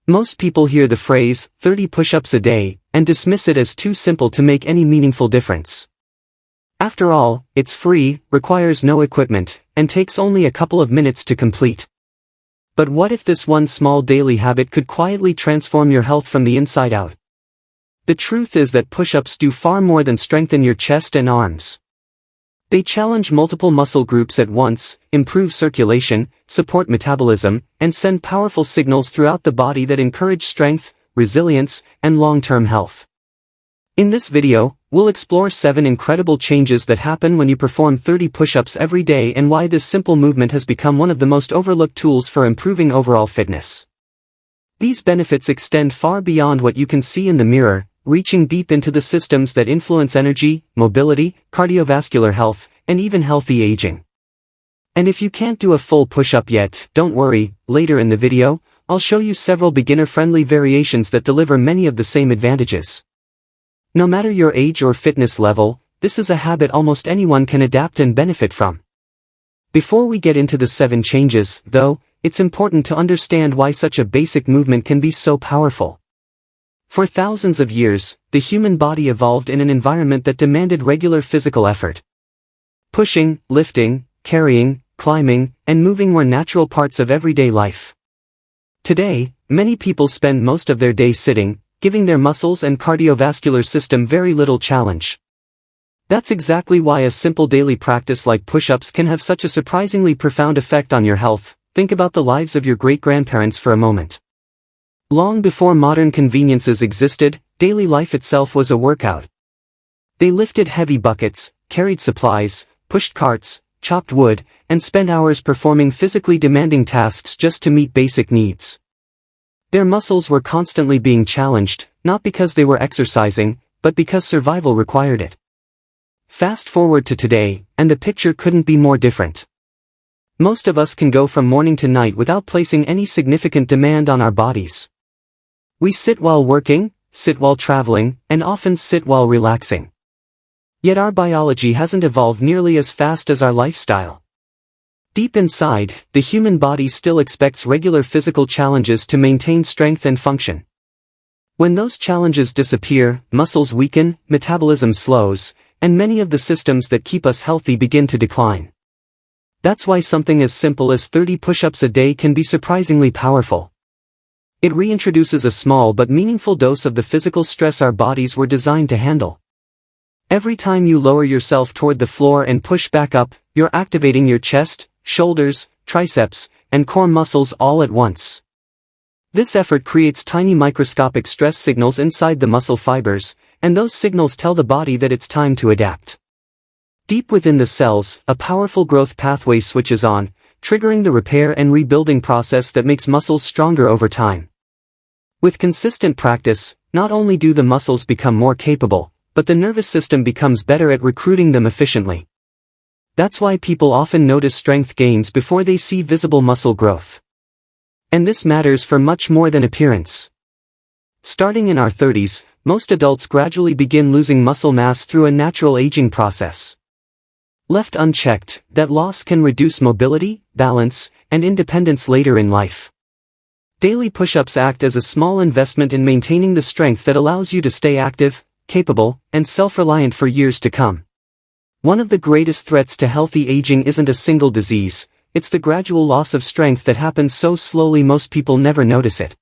Most people hear the phrase, 30 push-ups a day, and dismiss it as too simple to make any meaningful difference. After all, it's free, requires no equipment, and takes only a couple of minutes to complete. But what if this one small daily habit could quietly transform your health from the inside out? The truth is that push-ups do far more than strengthen your chest and arms. They challenge multiple muscle groups at once, improve circulation, support metabolism, and send powerful signals throughout the body that encourage strength, resilience, and long-term health. In this video, we'll explore 7 incredible changes that happen when you perform 30 push-ups every day and why this simple movement has become one of the most overlooked tools for improving overall fitness. These benefits extend far beyond what you can see in the mirror, reaching deep into the systems that influence energy, mobility, cardiovascular health, and even healthy aging. And if you can't do a full push-up yet, don't worry, later in the video, I'll show you several beginner-friendly variations that deliver many of the same advantages. No matter your age or fitness level, this is a habit almost anyone can adapt and benefit from. Before we get into the 7 changes, though, it's important to understand why such a basic movement can be so powerful. For thousands of years, the human body evolved in an environment that demanded regular physical effort. Pushing, lifting, carrying, climbing, and moving were natural parts of everyday life. Today, many people spend most of their day sitting, giving their muscles and cardiovascular system very little challenge. That's exactly why a simple daily practice like push-ups can have such a surprisingly profound effect on your health. Think about the lives of your great-grandparents for a moment. Long before modern conveniences existed, daily life itself was a workout. They lifted heavy buckets, carried supplies, pushed carts, chopped wood, and spent hours performing physically demanding tasks just to meet basic needs. Their muscles were constantly being challenged, not because they were exercising, but because survival required it. Fast forward to today, and the picture couldn't be more different. Most of us can go from morning to night without placing any significant demand on our bodies. We sit while working, sit while traveling, and often sit while relaxing. Yet our biology hasn't evolved nearly as fast as our lifestyle. Deep inside, the human body still expects regular physical challenges to maintain strength and function. When those challenges disappear, muscles weaken, metabolism slows, and many of the systems that keep us healthy begin to decline. That's why something as simple as 30 push-ups a day can be surprisingly powerful. It reintroduces a small but meaningful dose of the physical stress our bodies were designed to handle. Every time you lower yourself toward the floor and push back up, you're activating your chest, shoulders, triceps, and core muscles all at once. This effort creates tiny microscopic stress signals inside the muscle fibers, and those signals tell the body that it's time to adapt. Deep within the cells, a powerful growth pathway switches on, triggering the repair and rebuilding process that makes muscles stronger over time. With consistent practice, not only do the muscles become more capable, but the nervous system becomes better at recruiting them efficiently. That's why people often notice strength gains before they see visible muscle growth. And this matters for much more than appearance. Starting in our 30s, most adults gradually begin losing muscle mass through a natural aging process. Left unchecked, that loss can reduce mobility, balance, and independence later in life. Daily push-ups act as a small investment in maintaining the strength that allows you to stay active, capable, and self-reliant for years to come. One of the greatest threats to healthy aging isn't a single disease, it's the gradual loss of strength that happens so slowly most people never notice it.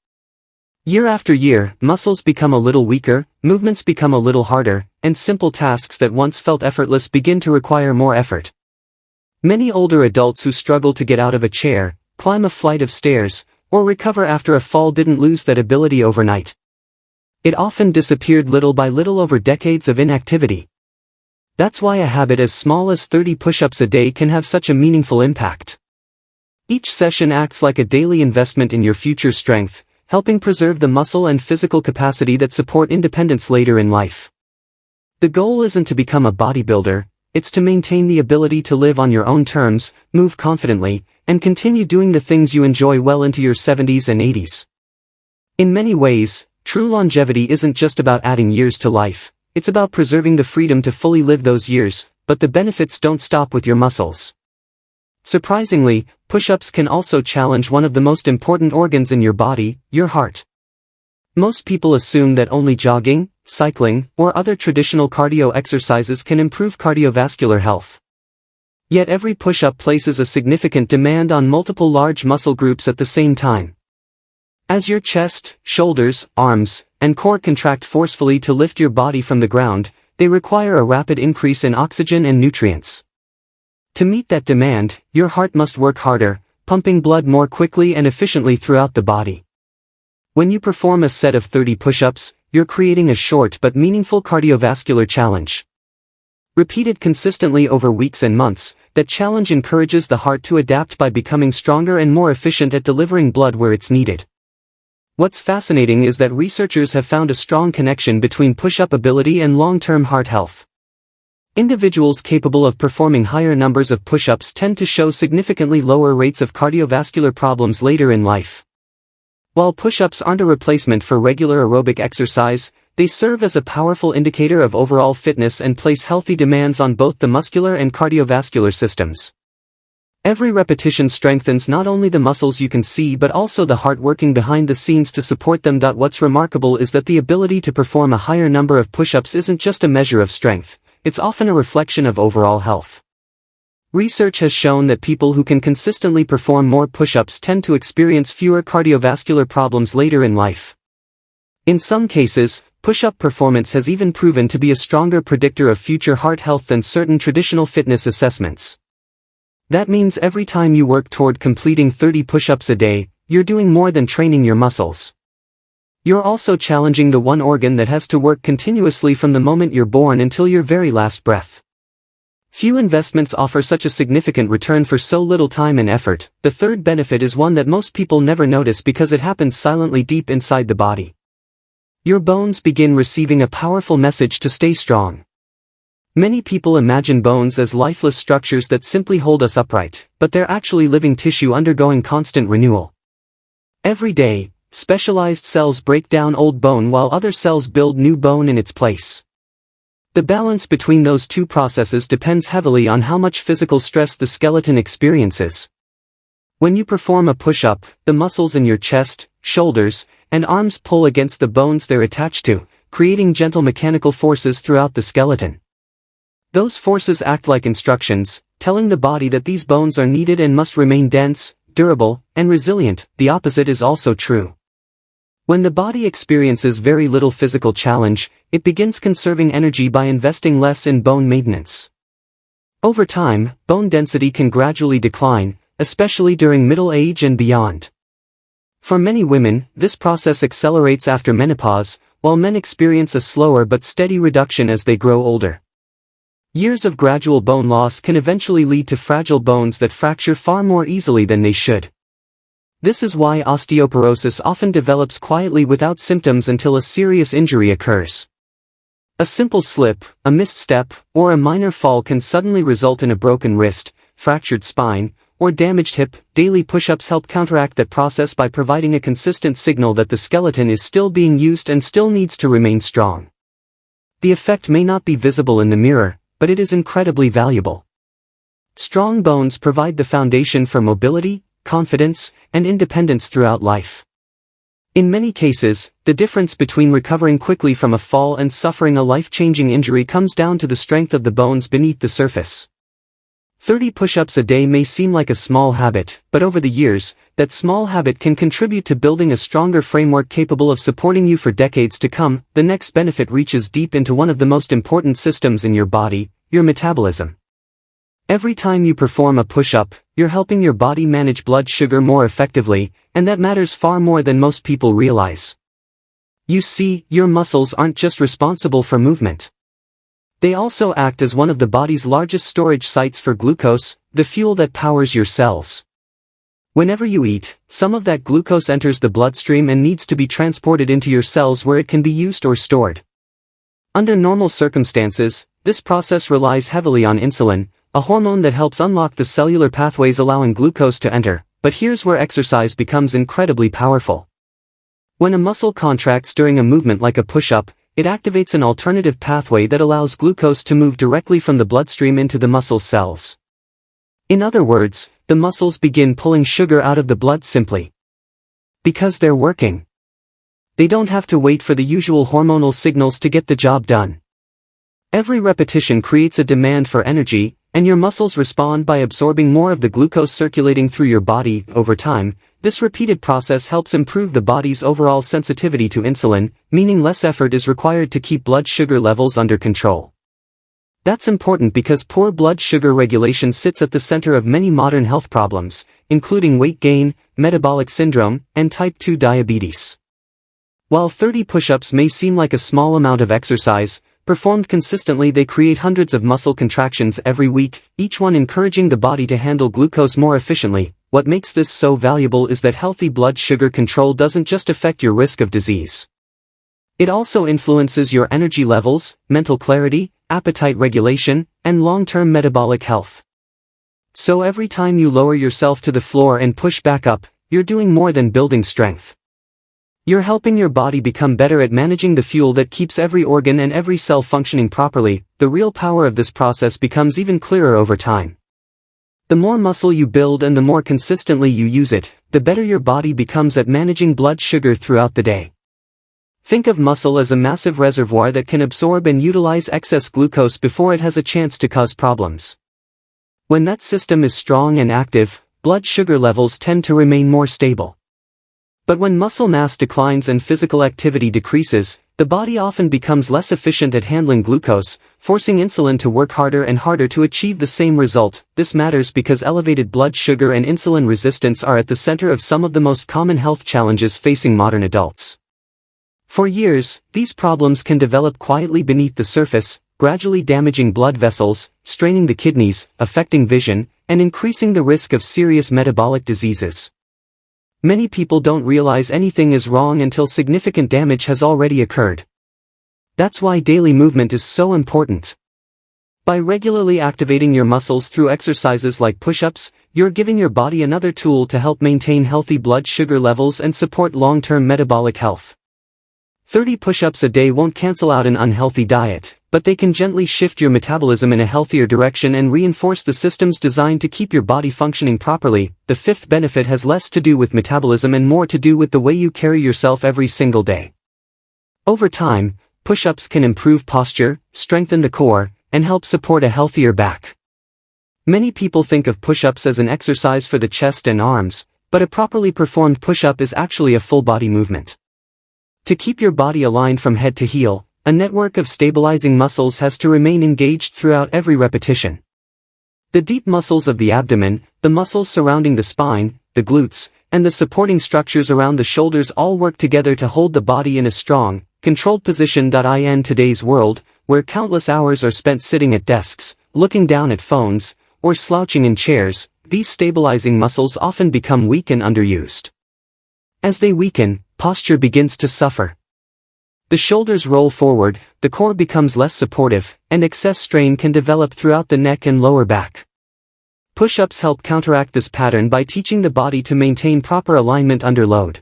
Year after year, muscles become a little weaker, movements become a little harder, and simple tasks that once felt effortless begin to require more effort. Many older adults who struggle to get out of a chair, climb a flight of stairs, or recover after a fall didn't lose that ability overnight. It often disappeared little by little over decades of inactivity. That's why a habit as small as 30 push-ups a day can have such a meaningful impact. Each session acts like a daily investment in your future strength, helping preserve the muscle and physical capacity that support independence later in life. The goal isn't to become a bodybuilder, it's to maintain the ability to live on your own terms, move confidently, and continue doing the things you enjoy well into your 70s and 80s. In many ways, true longevity isn't just about adding years to life, it's about preserving the freedom to fully live those years, but the benefits don't stop with your muscles. Surprisingly, push-ups can also challenge one of the most important organs in your body, your heart. Most people assume that only jogging, cycling, or other traditional cardio exercises can improve cardiovascular health. Yet every push-up places a significant demand on multiple large muscle groups at the same time. As your chest, shoulders, arms, and core contract forcefully to lift your body from the ground, they require a rapid increase in oxygen and nutrients. To meet that demand, your heart must work harder, pumping blood more quickly and efficiently throughout the body. When you perform a set of 30 push-ups, you're creating a short but meaningful cardiovascular challenge. Repeated consistently over weeks and months, that challenge encourages the heart to adapt by becoming stronger and more efficient at delivering blood where it's needed. What's fascinating is that researchers have found a strong connection between push-up ability and long-term heart health. Individuals capable of performing higher numbers of push-ups tend to show significantly lower rates of cardiovascular problems later in life. While push-ups aren't a replacement for regular aerobic exercise, they serve as a powerful indicator of overall fitness and place healthy demands on both the muscular and cardiovascular systems. Every repetition strengthens not only the muscles you can see but also the heart working behind the scenes to support them. What's remarkable is that the ability to perform a higher number of push-ups isn't just a measure of strength, it's often a reflection of overall health. Research has shown that people who can consistently perform more push-ups tend to experience fewer cardiovascular problems later in life. In some cases, push-up performance has even proven to be a stronger predictor of future heart health than certain traditional fitness assessments. That means every time you work toward completing 30 push-ups a day, you're doing more than training your muscles. You're also challenging the one organ that has to work continuously from the moment you're born until your very last breath. Few investments offer such a significant return for so little time and effort. The third benefit is one that most people never notice because it happens silently deep inside the body. Your bones begin receiving a powerful message to stay strong. Many people imagine bones as lifeless structures that simply hold us upright, but they're actually living tissue undergoing constant renewal. Every day, specialized cells break down old bone while other cells build new bone in its place. The balance between those two processes depends heavily on how much physical stress the skeleton experiences. When you perform a push-up, the muscles in your chest, shoulders, and arms pull against the bones they're attached to, creating gentle mechanical forces throughout the skeleton. Those forces act like instructions, telling the body that these bones are needed and must remain dense, durable, and resilient. The opposite is also true. When the body experiences very little physical challenge, it begins conserving energy by investing less in bone maintenance. Over time, bone density can gradually decline, especially during middle age and beyond. For many women, this process accelerates after menopause, while men experience a slower but steady reduction as they grow older. Years of gradual bone loss can eventually lead to fragile bones that fracture far more easily than they should. This is why osteoporosis often develops quietly without symptoms until a serious injury occurs. A simple slip, a missed step, or a minor fall can suddenly result in a broken wrist, fractured spine, or damaged hip. Daily push-ups help counteract that process by providing a consistent signal that the skeleton is still being used and still needs to remain strong. The effect may not be visible in the mirror, but it is incredibly valuable. Strong bones provide the foundation for mobility, confidence, and independence throughout life. In many cases, the difference between recovering quickly from a fall and suffering a life-changing injury comes down to the strength of the bones beneath the surface. 30 push-ups a day may seem like a small habit, but over the years, that small habit can contribute to building a stronger framework capable of supporting you for decades to come. The next benefit reaches deep into one of the most important systems in your body, your metabolism. Every time you perform a push-up, you're helping your body manage blood sugar more effectively, and that matters far more than most people realize. You see, your muscles aren't just responsible for movement. They also act as one of the body's largest storage sites for glucose, the fuel that powers your cells. Whenever you eat, some of that glucose enters the bloodstream and needs to be transported into your cells where it can be used or stored. Under normal circumstances, this process relies heavily on insulin, a hormone that helps unlock the cellular pathways allowing glucose to enter, but here's where exercise becomes incredibly powerful. When a muscle contracts during a movement like a push-up, it activates an alternative pathway that allows glucose to move directly from the bloodstream into the muscle cells. In other words, the muscles begin pulling sugar out of the blood simply because they're working. They don't have to wait for the usual hormonal signals to get the job done. Every repetition creates a demand for energy, and your muscles respond by absorbing more of the glucose circulating through your body. Over time, this repeated process helps improve the body's overall sensitivity to insulin, meaning less effort is required to keep blood sugar levels under control. That's important because poor blood sugar regulation sits at the center of many modern health problems, including weight gain, metabolic syndrome, and type 2 diabetes. While 30 push-ups may seem like a small amount of exercise, performed consistently they create hundreds of muscle contractions every week, each one encouraging the body to handle glucose more efficiently. What makes this so valuable is that healthy blood sugar control doesn't just affect your risk of disease. It also influences your energy levels, mental clarity, appetite regulation, and long-term metabolic health. So every time you lower yourself to the floor and push back up, you're doing more than building strength. You're helping your body become better at managing the fuel that keeps every organ and every cell functioning properly. The real power of this process becomes even clearer over time. The more muscle you build and the more consistently you use it, the better your body becomes at managing blood sugar throughout the day. Think of muscle as a massive reservoir that can absorb and utilize excess glucose before it has a chance to cause problems. When that system is strong and active, blood sugar levels tend to remain more stable. But when muscle mass declines and physical activity decreases, the body often becomes less efficient at handling glucose, forcing insulin to work harder and harder to achieve the same result. This matters because elevated blood sugar and insulin resistance are at the center of some of the most common health challenges facing modern adults. For years, these problems can develop quietly beneath the surface, gradually damaging blood vessels, straining the kidneys, affecting vision, and increasing the risk of serious metabolic diseases. Many people don't realize anything is wrong until significant damage has already occurred. That's why daily movement is so important. By regularly activating your muscles through exercises like push-ups, you're giving your body another tool to help maintain healthy blood sugar levels and support long-term metabolic health. 30 push-ups a day won't cancel out an unhealthy diet, but they can gently shift your metabolism in a healthier direction and reinforce the systems designed to keep your body functioning properly. The fifth benefit has less to do with metabolism and more to do with the way you carry yourself every single day. Over time, push-ups can improve posture, strengthen the core, and help support a healthier back. Many people think of push-ups as an exercise for the chest and arms, but a properly performed push-up is actually a full-body movement. To keep your body aligned from head to heel, a network of stabilizing muscles has to remain engaged throughout every repetition. The deep muscles of the abdomen, the muscles surrounding the spine, the glutes, and the supporting structures around the shoulders all work together to hold the body in a strong, controlled position. In today's world, where countless hours are spent sitting at desks, looking down at phones, or slouching in chairs, these stabilizing muscles often become weak and underused. As they weaken, posture begins to suffer. The shoulders roll forward, the core becomes less supportive, and excess strain can develop throughout the neck and lower back. Push-ups help counteract this pattern by teaching the body to maintain proper alignment under load.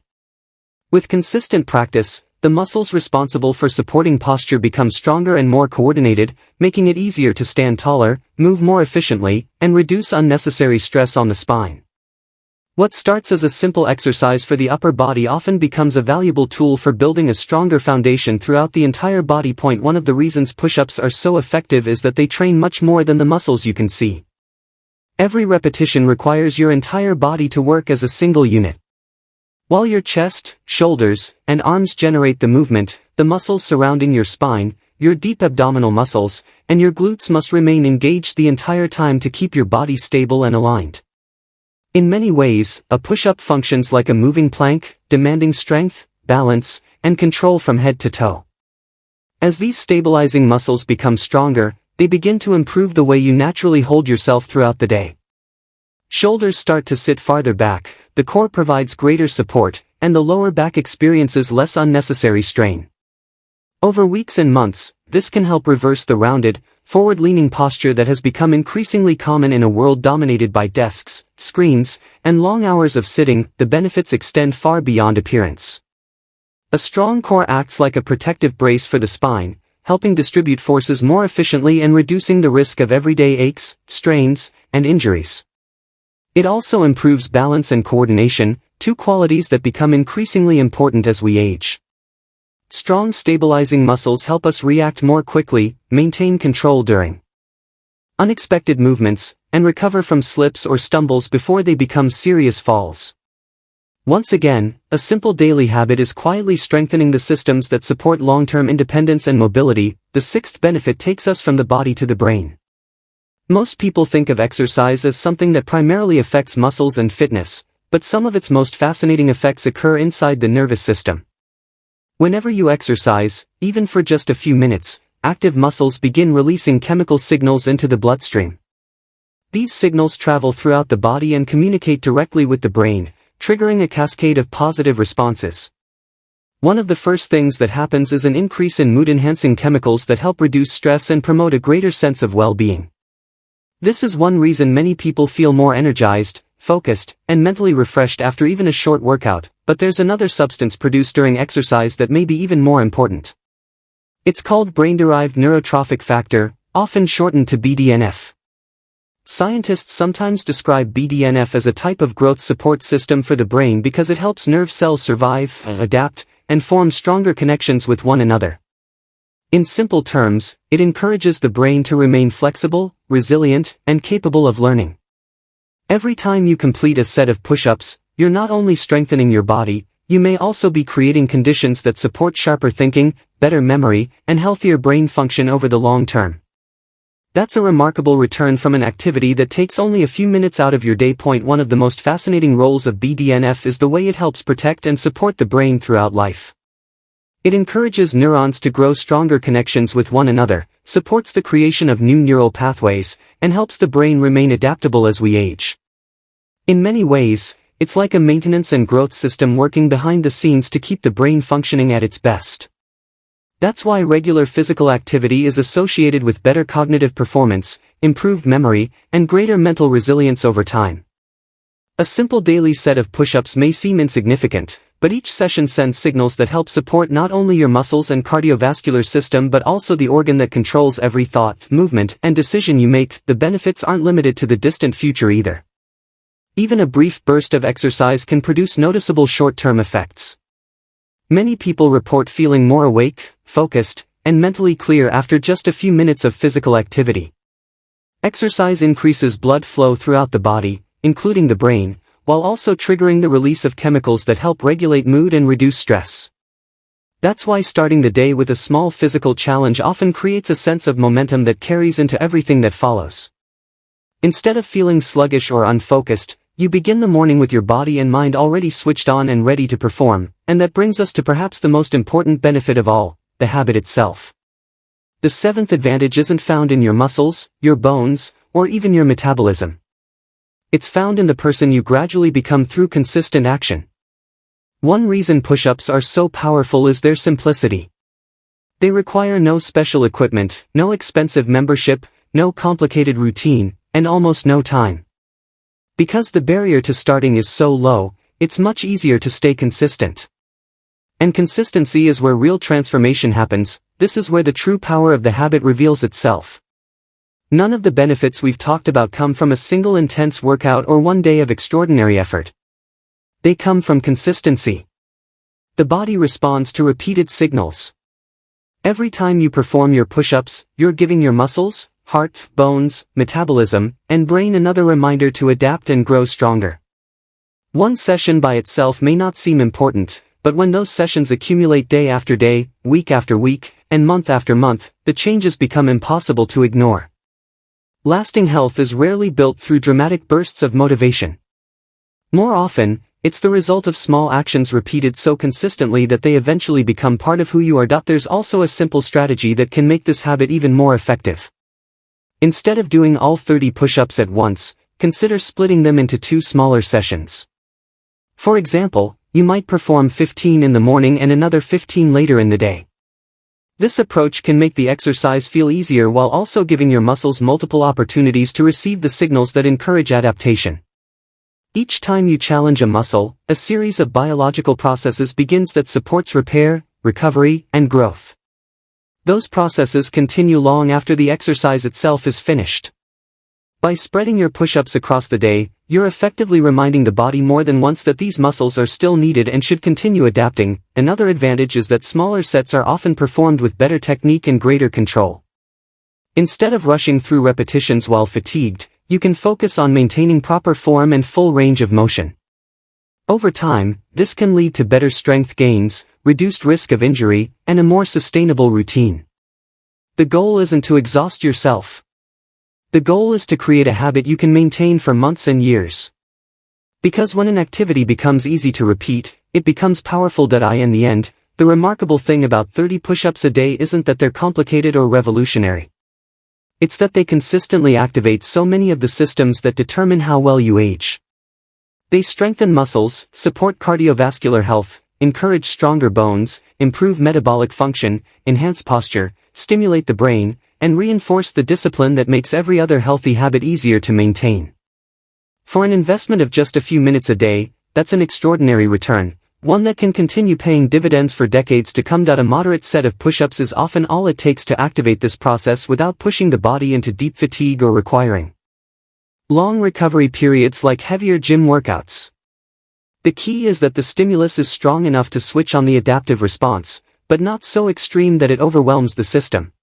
With consistent practice, the muscles responsible for supporting posture become stronger and more coordinated, making it easier to stand taller, move more efficiently, and reduce unnecessary stress on the spine. What starts as a simple exercise for the upper body often becomes a valuable tool for building a stronger foundation throughout the entire body. One of the reasons push-ups are so effective is that they train much more than the muscles you can see. Every repetition requires your entire body to work as a single unit. While your chest, shoulders, and arms generate the movement, the muscles surrounding your spine, your deep abdominal muscles, and your glutes must remain engaged the entire time to keep your body stable and aligned. In many ways, a push-up functions like a moving plank, demanding strength, balance, and control from head to toe. As these stabilizing muscles become stronger, they begin to improve the way you naturally hold yourself throughout the day. Shoulders start to sit farther back, the core provides greater support, and the lower back experiences less unnecessary strain. Over weeks and months, this can help reverse the rounded, forward-leaning posture that has become increasingly common in a world dominated by desks, screens, and long hours of sitting. The benefits extend far beyond appearance. A strong core acts like a protective brace for the spine, helping distribute forces more efficiently and reducing the risk of everyday aches, strains, and injuries. It also improves balance and coordination, two qualities that become increasingly important as we age. Strong stabilizing muscles help us react more quickly, maintain control during unexpected movements, and recover from slips or stumbles before they become serious falls. Once again, a simple daily habit is quietly strengthening the systems that support long-term independence and mobility. The sixth benefit takes us from the body to the brain. Most people think of exercise as something that primarily affects muscles and fitness, but some of its most fascinating effects occur inside the nervous system. Whenever you exercise, even for just a few minutes, active muscles begin releasing chemical signals into the bloodstream. These signals travel throughout the body and communicate directly with the brain, triggering a cascade of positive responses. One of the first things that happens is an increase in mood-enhancing chemicals that help reduce stress and promote a greater sense of well-being. This is one reason many people feel more energized, focused, and mentally refreshed after even a short workout, but there's another substance produced during exercise that may be even more important. It's called brain-derived neurotrophic factor, often shortened to BDNF. Scientists sometimes describe BDNF as a type of growth support system for the brain because it helps nerve cells survive, adapt, and form stronger connections with one another. In simple terms, it encourages the brain to remain flexible, resilient, and capable of learning. Every time you complete a set of push-ups, you're not only strengthening your body, you may also be creating conditions that support sharper thinking, better memory, and healthier brain function over the long term. That's a remarkable return from an activity that takes only a few minutes out of your day. One of the most fascinating roles of BDNF is the way it helps protect and support the brain throughout life. It encourages neurons to grow stronger connections with one another, supports the creation of new neural pathways, and helps the brain remain adaptable as we age. In many ways, it's like a maintenance and growth system working behind the scenes to keep the brain functioning at its best. That's why regular physical activity is associated with better cognitive performance, improved memory, and greater mental resilience over time. A simple daily set of push-ups may seem insignificant, but each session sends signals that help support not only your muscles and cardiovascular system but also the organ that controls every thought, movement, and decision you make. The benefits aren't limited to the distant future either. Even a brief burst of exercise can produce noticeable short-term effects. Many people report feeling more awake, focused, and mentally clear after just a few minutes of physical activity. Exercise increases blood flow throughout the body, including the brain, while also triggering the release of chemicals that help regulate mood and reduce stress. That's why starting the day with a small physical challenge often creates a sense of momentum that carries into everything that follows. Instead of feeling sluggish or unfocused, you begin the morning with your body and mind already switched on and ready to perform, and that brings us to perhaps the most important benefit of all, the habit itself. The seventh advantage isn't found in your muscles, your bones, or even your metabolism. It's found in the person you gradually become through consistent action. One reason push-ups are so powerful is their simplicity. They require no special equipment, no expensive membership, no complicated routine, and almost no time. Because the barrier to starting is so low, it's much easier to stay consistent. And consistency is where real transformation happens. This is where the true power of the habit reveals itself. None of the benefits we've talked about come from a single intense workout or one day of extraordinary effort. They come from consistency. The body responds to repeated signals. Every time you perform your push-ups, you're giving your muscles, heart, bones, metabolism, and brain another reminder to adapt and grow stronger. One session by itself may not seem important, but when those sessions accumulate day after day, week after week, and month after month, the changes become impossible to ignore. Lasting health is rarely built through dramatic bursts of motivation. More often, it's the result of small actions repeated so consistently that they eventually become part of who you are. There's also a simple strategy that can make this habit even more effective. Instead of doing all 30 push-ups at once, consider splitting them into 2 smaller sessions. For example, you might perform 15 in the morning and another 15 later in the day. This approach can make the exercise feel easier while also giving your muscles multiple opportunities to receive the signals that encourage adaptation. Each time you challenge a muscle, a series of biological processes begins that supports repair, recovery, and growth. Those processes continue long after the exercise itself is finished. By spreading your push-ups across the day, you're effectively reminding the body more than once that these muscles are still needed and should continue adapting. Another advantage is that smaller sets are often performed with better technique and greater control. Instead of rushing through repetitions while fatigued, you can focus on maintaining proper form and full range of motion. Over time, this can lead to better strength gains, reduced risk of injury, and a more sustainable routine. The goal isn't to exhaust yourself. The goal is to create a habit you can maintain for months and years. Because when an activity becomes easy to repeat, it becomes powerful. In the end, the remarkable thing about 30 push-ups a day isn't that they're complicated or revolutionary. It's that they consistently activate so many of the systems that determine how well you age. They strengthen muscles, support cardiovascular health, encourage stronger bones, improve metabolic function, enhance posture, stimulate the brain, and reinforce the discipline that makes every other healthy habit easier to maintain. For an investment of just a few minutes a day, that's an extraordinary return, one that can continue paying dividends for decades to come. A moderate set of push-ups is often all it takes to activate this process without pushing the body into deep fatigue or requiring long recovery periods like heavier gym workouts. The key is that the stimulus is strong enough to switch on the adaptive response, but not so extreme that it overwhelms the system.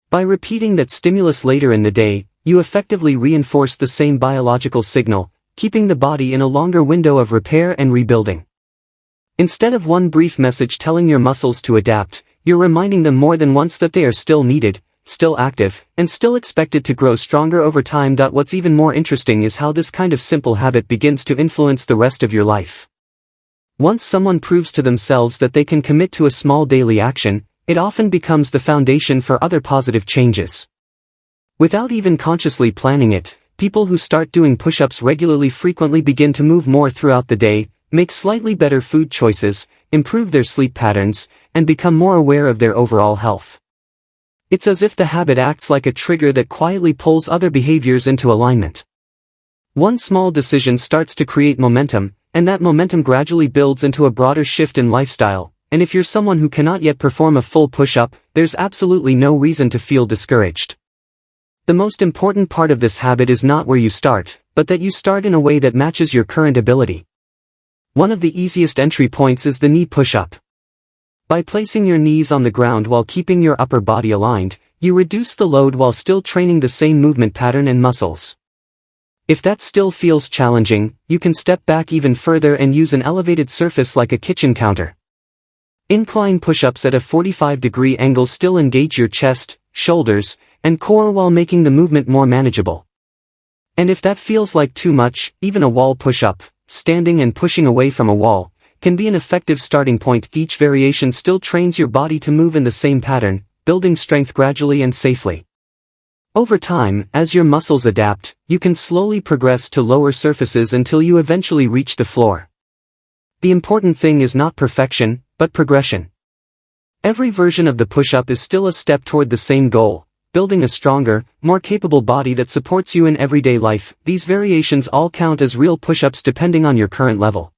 By repeating that stimulus later in the day, you effectively reinforce the same biological signal, keeping the body in a longer window of repair and rebuilding. Instead of one brief message telling your muscles to adapt, you're reminding them more than once that they are still needed, still active, and still expected to grow stronger over time. What's even more interesting is how this kind of simple habit begins to influence the rest of your life. Once someone proves to themselves that they can commit to a small daily action, it often becomes the foundation for other positive changes. Without even consciously planning it, people who start doing push-ups regularly frequently begin to move more throughout the day, make slightly better food choices, improve their sleep patterns, and become more aware of their overall health. It's as if the habit acts like a trigger that quietly pulls other behaviors into alignment. One small decision starts to create momentum, and that momentum gradually builds into a broader shift in lifestyle. And if you're someone who cannot yet perform a full push-up, there's absolutely no reason to feel discouraged. The most important part of this habit is not where you start, but that you start in a way that matches your current ability. One of the easiest entry points is the knee push-up. By placing your knees on the ground while keeping your upper body aligned, you reduce the load while still training the same movement pattern and muscles. If that still feels challenging, you can step back even further and use an elevated surface like a kitchen counter. Incline push-ups at a 45-degree angle still engage your chest, shoulders, and core while making the movement more manageable. And if that feels like too much, even a wall push-up, standing and pushing away from a wall, can be an effective starting point. Each variation still trains your body to move in the same pattern, building strength gradually and safely. Over time, as your muscles adapt, you can slowly progress to lower surfaces until you eventually reach the floor. The important thing is not perfection, but progression. Every version of the push-up is still a step toward the same goal, building a stronger, more capable body that supports you in everyday life. These variations all count as real push-ups depending on your current level.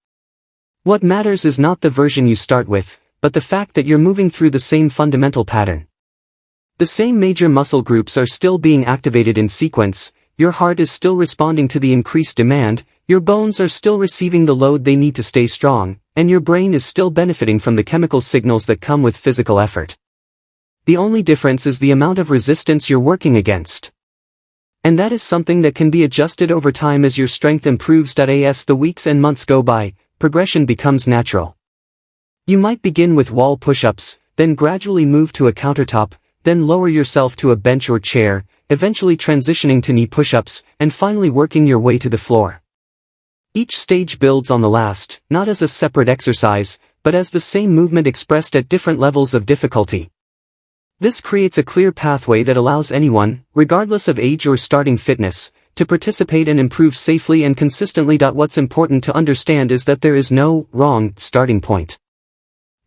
What matters is not the version you start with, but the fact that you're moving through the same fundamental pattern. The same major muscle groups are still being activated in sequence, your heart is still responding to the increased demand, your bones are still receiving the load they need to stay strong, and your brain is still benefiting from the chemical signals that come with physical effort. The only difference is the amount of resistance you're working against. And that is something that can be adjusted over time as your strength improves. As the weeks and months go by, progression becomes natural. You might begin with wall push-ups, then gradually move to a countertop, then lower yourself to a bench or chair, eventually transitioning to knee push-ups, and finally working your way to the floor. Each stage builds on the last, not as a separate exercise, but as the same movement expressed at different levels of difficulty. This creates a clear pathway that allows anyone, regardless of age or starting fitness, to participate and improve safely and consistently. What's important to understand is that there is no wrong starting point.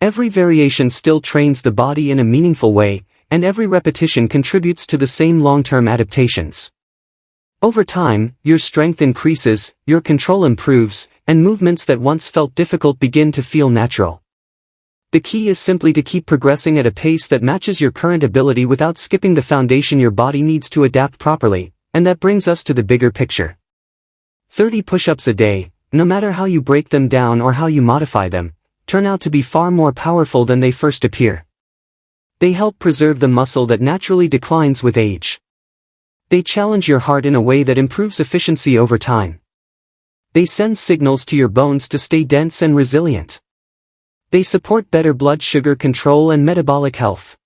Every variation still trains the body in a meaningful way, and every repetition contributes to the same long-term adaptations. Over time, your strength increases, your control improves, and movements that once felt difficult begin to feel natural. The key is simply to keep progressing at a pace that matches your current ability without skipping the foundation your body needs to adapt properly. and that brings us to the bigger picture. 30 push-ups a day, no matter how you break them down or how you modify them, turn out to be far more powerful than they first appear. They help preserve the muscle that naturally declines with age. They challenge your heart in a way that improves efficiency over time. They send signals to your bones to stay dense and resilient. They support better blood sugar control and metabolic health.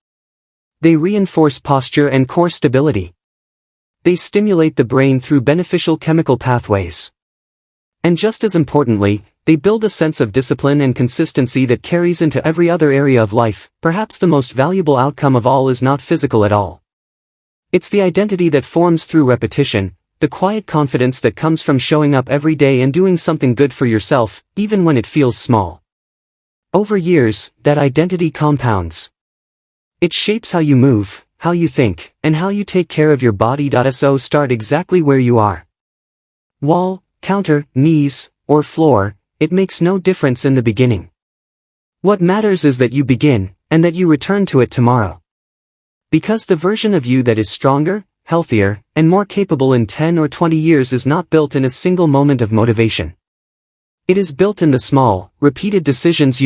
They reinforce posture and core stability. They stimulate the brain through beneficial chemical pathways. And just as importantly, they build a sense of discipline and consistency that carries into every other area of life. Perhaps the most valuable outcome of all is not physical at all. It's the identity that forms through repetition, the quiet confidence that comes from showing up every day and doing something good for yourself, even when it feels small. Over years, that identity compounds. It shapes how you move, how you think, and how you take care of your body. So start exactly where you are. Wall, counter, knees, or floor, it makes no difference in the beginning. What matters is that you begin, and that you return to it tomorrow. Because the version of you that is stronger, healthier, and more capable in 10 or 20 years is not built in a single moment of motivation. It is built in the small, repeated decisions you